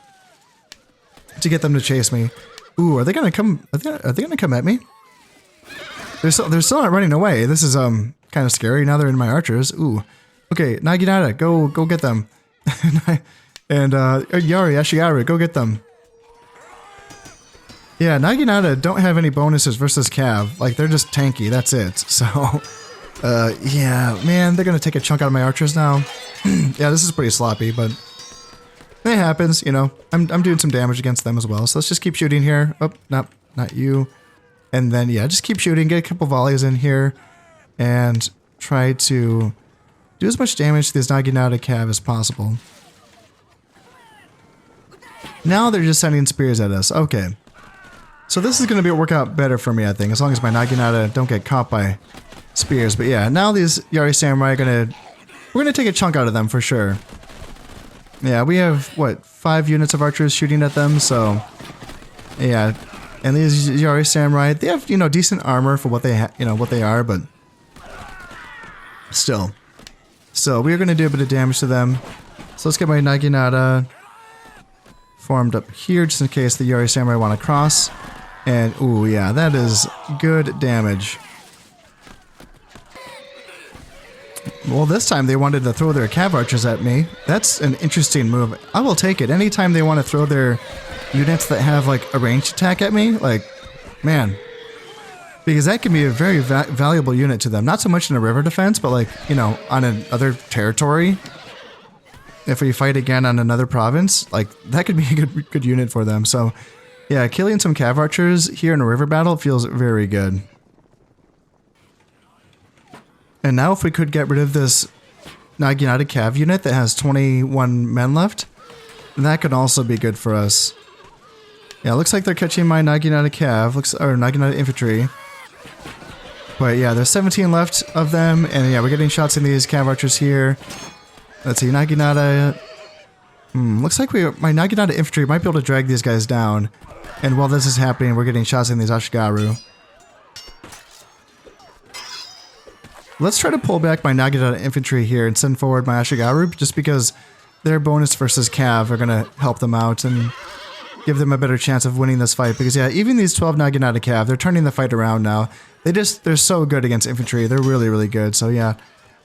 To get them to chase me. Ooh, are they gonna come... Are they gonna come at me? They're still not running away. This is, kind of scary. Now they're in my archers. Ooh. Okay, Naginata, go get them. And, Yari, Ashigaru, go get them. Yeah, Naginata don't have any bonuses versus Cav. Like, they're just tanky, that's it. So, yeah, man, they're gonna take a chunk out of my archers now. Yeah, this is pretty sloppy, but... It happens, you know. I'm doing some damage against them as well. So let's just keep shooting here. Oh, not you. And then, yeah, just keep shooting. Get a couple volleys in here. And try to do as much damage to this Naginata Cav as possible. Now they're just sending spears at us. Okay. So this is going to work out better for me, I think. As long as my Naginata don't get caught by spears. But yeah, now these Yari Samurai are we're gonna take a chunk out of them for sure. Yeah, we have what, 5 units of archers shooting at them, so yeah. And these Yari Samurai, they have, you know, decent armor for what they what they are, but still. So we are gonna do a bit of damage to them. So let's get my Naginata formed up here just in case the Yari Samurai want to cross. And ooh, yeah, that is good damage. Well, this time they wanted to throw their cav archers at me. That's an interesting move. I will take it. Anytime they want to throw their units that have like a ranged attack at me, like, man. Because that can be a very valuable unit to them. Not so much in a river defense, but like, you know, on another territory. If we fight again on another province, like, that could be a good unit for them. So, yeah, killing some cav archers here in a river battle feels very good. And now if we could get rid of this Naginata Cav unit that has 21 men left, that could also be good for us. Yeah, it looks like they're catching my Naginata Cav, or Naginata Infantry. But yeah, there's 17 left of them, and yeah, we're getting shots in these Cav archers here. Let's see, Naginata... looks like my Naginata Infantry might be able to drag these guys down. And while this is happening, we're getting shots in these Ashigaru. Let's try to pull back my Naginata Infantry here and send forward my Ashigaru, just because their bonus versus Cav are going to help them out and give them a better chance of winning this fight. Because yeah, even these 12 Naginata Cav, they're turning the fight around now. They're so good against infantry. They're really, really good. So yeah,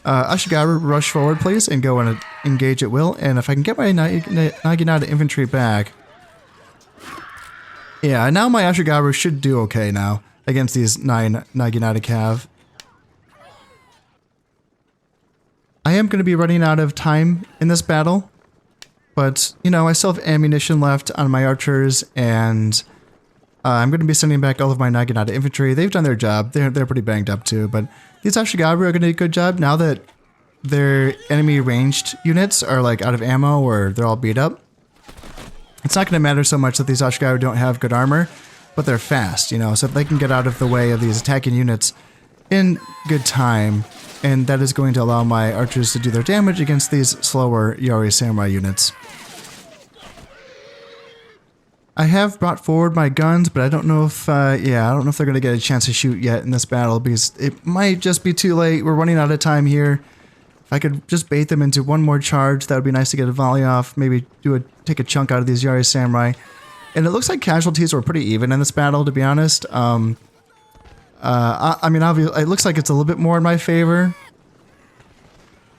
Ashigaru, rush forward please and go and engage at will. And if I can get my Naginata Infantry back... Yeah, now my Ashigaru should do okay now against these 9 Naginata Cav. I am going to be running out of time in this battle, but, you know, I still have ammunition left on my archers, and I'm going to be sending back all of my Naginata infantry. They've done their job. They're pretty banged up too, but these Ashigaru are going to do a good job now that their enemy ranged units are like out of ammo or they're all beat up. It's not going to matter so much that these Ashigaru don't have good armor, but they're fast, you know, so if they can get out of the way of these attacking units in good time, and that is going to allow my archers to do their damage against these slower Yari Samurai units. I have brought forward my guns, but I don't know if, I don't know if they're going to get a chance to shoot yet in this battle, because it might just be too late. We're running out of time here. If I could just bait them into one more charge, that would be nice to get a volley off, maybe take a chunk out of these Yari Samurai. And it looks like casualties were pretty even in this battle, to be honest. I mean, obviously, it looks like it's a little bit more in my favor.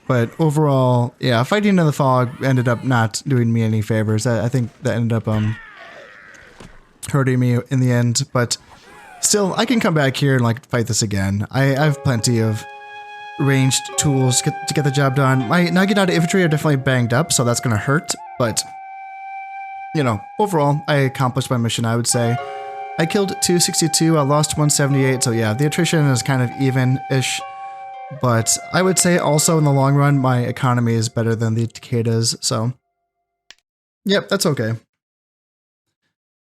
But overall, yeah, fighting in the fog ended up not doing me any favors. I think that ended up hurting me in the end. But still, I can come back here and like fight this again. I have plenty of ranged tools to get the job done. My Naginata infantry are definitely banged up, so that's going to hurt. But, you know, overall, I accomplished my mission, I would say. I killed 262, I lost 178, so yeah, the attrition is kind of even-ish. But I would say also in the long run, my economy is better than the Takeda's, so... Yep, that's okay.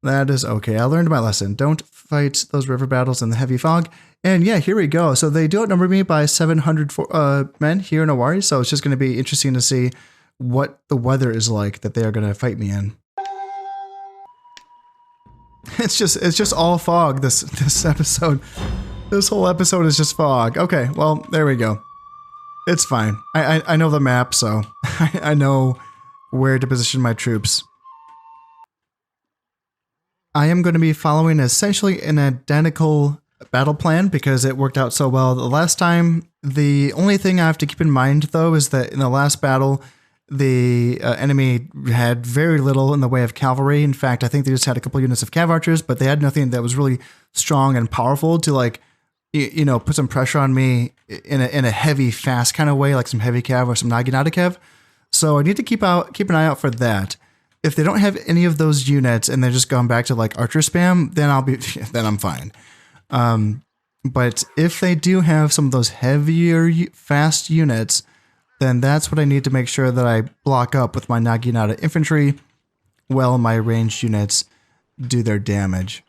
That is okay. I learned my lesson. Don't fight those river battles in the heavy fog. And yeah, here we go. So they do outnumber me by 700 men here in Owari, so it's just going to be interesting to see what the weather is like that they are going to fight me in. It's just all fog this episode. This whole episode is just fog. Okay, well, there we go. It's fine. I know the map, so I know where to position my troops. I am going to be following essentially an identical battle plan because it worked out so well the last time. The only thing I have to keep in mind, though, is that in the last battle, the enemy had very little in the way of cavalry. In fact, I think they just had a couple units of cav archers, but they had nothing that was really strong and powerful to, like, you know, put some pressure on me in a heavy, fast kind of way, like some heavy cav or some Naginata cav. So I need to keep an eye out for that. if they don't have any of those units and they're just going back to like archer spam, then then I'm fine. But if they do have some of those heavier fast units, then that's what I need to make sure that I block up with my Naginata infantry while my ranged units do their damage.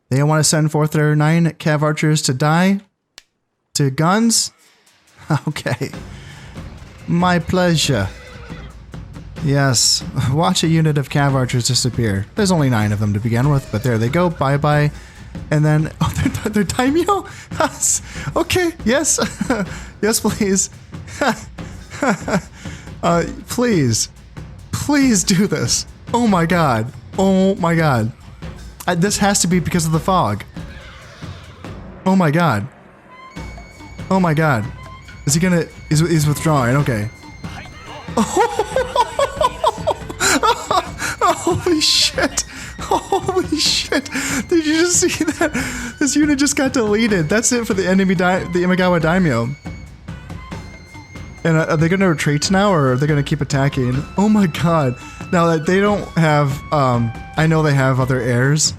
They want to send forth their 9 cav archers to die to guns. Okay. My pleasure. Yes. Watch a unit of cav archers disappear. There's only 9 of them to begin with, but there they go. Bye-bye. And then, oh, they're daimyo? Okay, yes. Yes, please. Please. Please do this. Oh my god. Oh my god. This has to be because of the fog. Oh my god. Oh my god. Is he gonna... He's withdrawing, okay. Holy shit. Holy shit. Did you just see that? This unit just got deleted. That's it for the enemy, the Imagawa daimyo. And are they gonna retreat now, or are they gonna keep attacking? Oh my god. Now that they don't have... I know they have other heirs,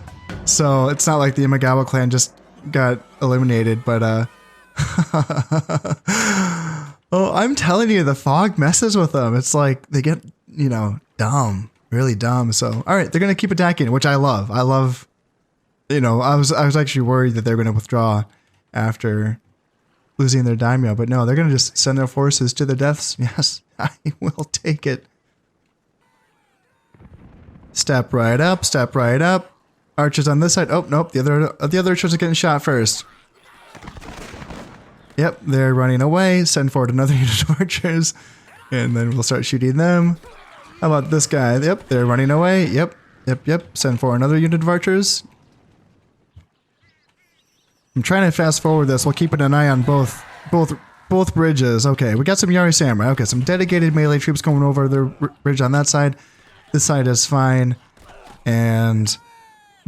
so it's not like the Imagawa clan just got eliminated, but oh, I'm telling you, the fog messes with them. It's like they get, you know, dumb, really dumb. So, all right, they're gonna keep attacking, which I love. I love, you know, I was actually worried that they're gonna withdraw after losing their daimyo, but no, they're gonna just send their forces to their deaths. Yes, I will take it. Step right up, step right up. Archers on this side. Oh nope, the other archers are getting shot first. Yep, they're running away. Send forward another unit of archers, and then we'll start shooting them. How about this guy? Yep, they're running away. Yep. Send forward another unit of archers. I'm trying to fast forward this while keeping an eye on both bridges. Okay, we got some Yari Samurai. Okay, some dedicated melee troops coming over the bridge on that side. This side is fine. And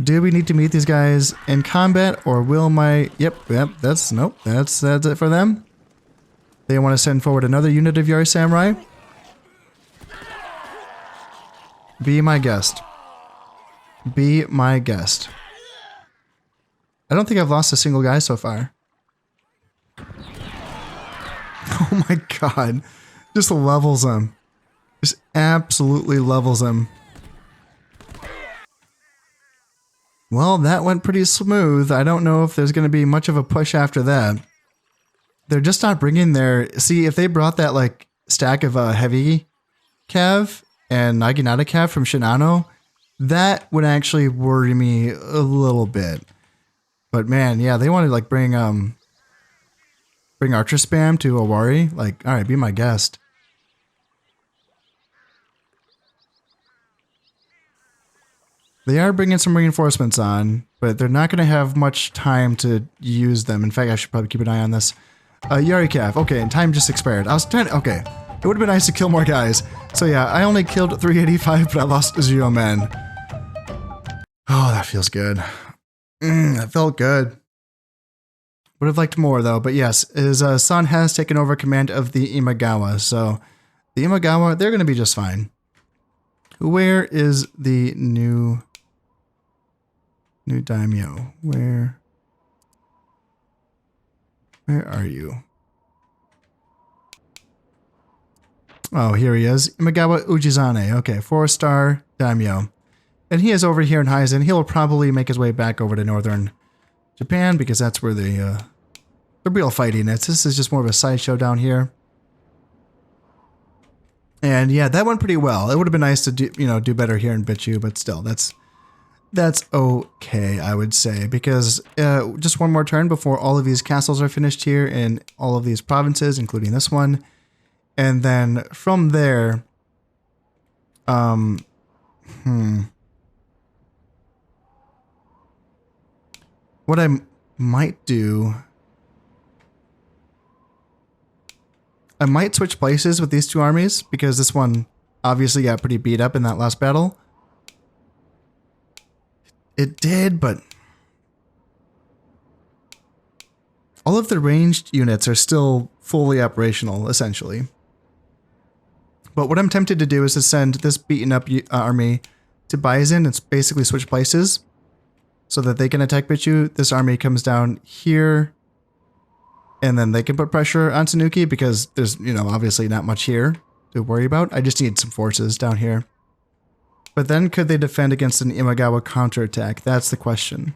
do we need to meet these guys in combat, or will my... Yep, that's it for them. They want to send forward another unit of Yari Samurai. Be my guest. Be my guest. I don't think I've lost a single guy so far. Oh my god. Just levels him. Just absolutely levels him. Well, that went pretty smooth. I don't know if there's going to be much of a push after that. They're just not bringing their... See, if they brought that, like, stack of heavy cav and Naginata cav from Shinano, that would actually worry me a little bit. But man, yeah, they want to, like, bring archer spam to Owari. Like, alright, be my guest. They are bringing some reinforcements on, but they're not going to have much time to use them. In fact, I should probably keep an eye on this. Yari Cav. Okay, and time just expired. I was trying to... Okay. It would have been nice to kill more guys. So yeah, I only killed 385, but I lost 0 men. Oh, that feels good. That felt good. Would have liked more, though. But yes, his son has taken over command of the Imagawa. So the Imagawa, they're going to be just fine. Where is the new daimyo? Where are you? Oh, here he is. Imagawa Ujizane. Okay, 4-star daimyo. And he is over here in Hizen. He'll probably make his way back over to northern Japan because that's where the real fighting is. This is just more of a sideshow down here. And yeah, that went pretty well. It would have been nice to do better here in Bichu, but still, that's okay, I would say, because just one more turn before all of these castles are finished here in all of these provinces, including this one. And then from there, what I might do, I might switch places with these two armies, because this one obviously got pretty beat up in that last battle. It did, but all of the ranged units are still fully operational, essentially. But what I'm tempted to do is to send this beaten up army to Baizen and basically switch places so that they can attack Bichu. This army comes down here and then they can put pressure on Tanuki because there's, you know, obviously not much here to worry about. I just need some forces down here. But then could they defend against an Imagawa counterattack? That's the question.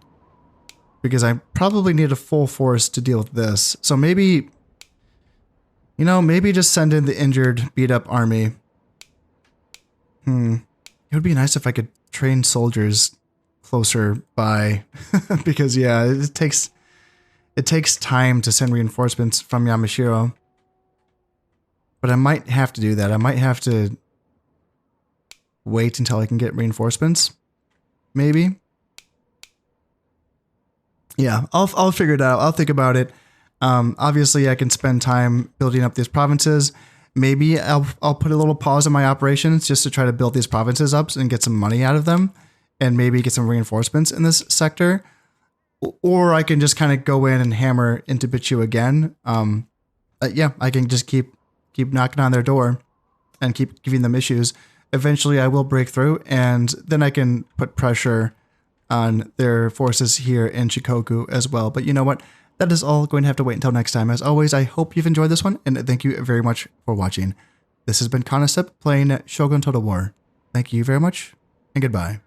Because I probably need a full force to deal with this. So maybe, you know, maybe just send in the injured, beat up army. It would be nice if I could train soldiers closer by. Because yeah, it takes time to send reinforcements from Yamashiro. But I might have to do that. I might have to wait until I can get reinforcements. Maybe. Yeah, I'll figure it out. I'll think about it. Obviously, I can spend time building up these provinces. Maybe I'll put a little pause on my operations just to try to build these provinces up and get some money out of them, and maybe get some reinforcements in this sector. Or I can just kind of go in and hammer into Bichu again. Yeah, I can just keep knocking on their door and keep giving them issues. Eventually, I will break through, and then I can put pressure on their forces here in Shikoku as well. But you know what? That is all going to have to wait until next time. As always, I hope you've enjoyed this one, and thank you very much for watching. This has been Concept playing Shogun Total War. Thank you very much, and goodbye.